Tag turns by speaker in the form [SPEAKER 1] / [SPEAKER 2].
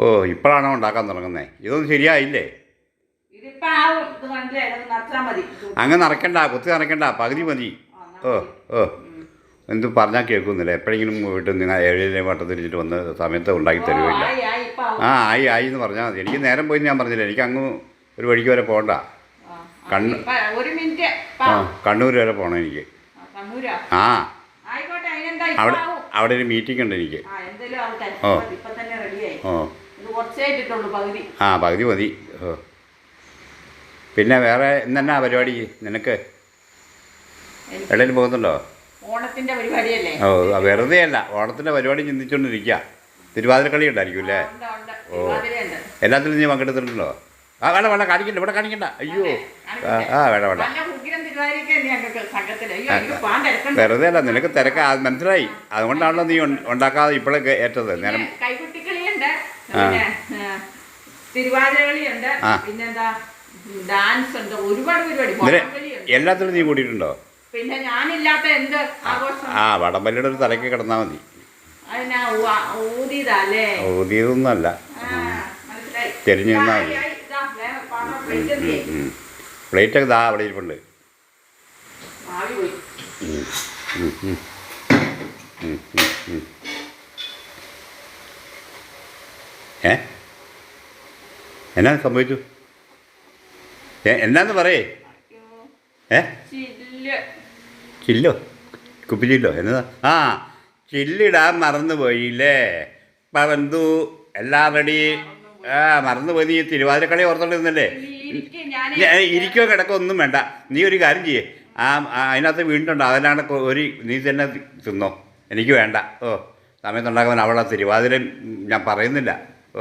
[SPEAKER 1] ഓ ഇപ്പോഴാണോ ഉണ്ടാക്കാൻ തുടങ്ങുന്നത്? ഇതൊന്നും ശരിയായില്ലേ? അങ്ങ് നിറയ്ക്കണ്ട, കുത്തി നിറയ്ക്കണ്ട, പകുതി മതി. ഓ ഓ എന്ത് പറഞ്ഞാൽ കേൾക്കുന്നില്ല. എപ്പോഴെങ്കിലും വീട്ടിൽ നിങ്ങൾ 7 വട്ടം തിരിച്ചിട്ട് വന്ന് സമയത്ത് ഉണ്ടാക്കി തരുമില്ല. ആ ആയി എന്ന് പറഞ്ഞാൽ മതി. എനിക്ക് നേരം പോയി ഞാൻ പറഞ്ഞില്ല. എനിക്ക് അങ്ങ് ഒരു വഴിക്ക് വരെ പോകണ്ട. കണ്ണൂർ വരെ പോകണം എനിക്ക്. ആ അവിടെ ഒരു മീറ്റിംഗ് ഉണ്ട് എനിക്ക്. ഓ ഓ ആ പകുതി മതി. ഓ പിന്നെ വേറെ ഇന്നെന്നാ പരിപാടി നിനക്ക്? എവിടെയും പോകുന്നുണ്ടോ?
[SPEAKER 2] ഓണത്തിന്റെ പരിപാടിയല്ലേ?
[SPEAKER 1] ഓ വെറുതെ അല്ല, ഓണത്തിൻ്റെ പരിപാടി ചിന്തിച്ചുകൊണ്ടിരിക്കുക. തിരുവാതിരക്കളി ഉണ്ടായിരിക്കും അല്ലേ? ഓ എല്ലാത്തിലും നീ പങ്കെടുത്തിട്ടുണ്ടോ? ആ വേണ്ട കാണിക്കണ്ട, ഇവിടെ കാണിക്കണ്ട. അയ്യോ വേണ്ട വെറുതെ അല്ല, നിനക്ക് തിരക്ക് മനസ്സിലായി. അതുകൊണ്ടാണല്ലോ നീ ഉണ്ടാക്കാതെ ഇപ്പോഴൊക്കെ ഏറ്റത്. നേരം എല്ലാത്തിലും നീ കൂടിയിട്ടുണ്ടോ?
[SPEAKER 2] പിന്നെ ഞാനില്ലാത്ത എന്ത് ആഘോഷം?
[SPEAKER 1] വടംവലിയുടെ ഒരു തലയ്ക്ക് കിടന്നാൽ മതി. ഊതിയതൊന്നും അല്ല, ചെരിഞ്ഞു നിന്നാൽ മതി. പ്ലേറ്റൊക്കെ ദാ അവിടെ ഇരിപ്പുണ്ട്. എന്നാ സംഭവിച്ചു? എന്നാന്ന് പറയേ? ചില്ലോ? കുപ്പിച്ചില്ലോ എന്നതാ? ചില്ലിടാൻ മറന്നു പോയില്ലേ? പവന്തു എല്ലാം റെഡി. മറന്നുപോയി. നീ തിരുവാതിരക്കളി ഓർത്തോണ്ടിരുന്നല്ലേ? ഇരിക്കോ കിടക്കോ ഒന്നും വേണ്ട. നീ ഒരു കാര്യം ചെയ്യേ, അതിനകത്ത് വീണിട്ടുണ്ട്. അതിനാണ് നീ തന്നെ തിന്നോ, എനിക്ക് വേണ്ട. ഓ സമയത്തുണ്ടാക്കാൻ അവളെ തിരുവാതിര ഞാൻ പറയുന്നില്ല. ഓ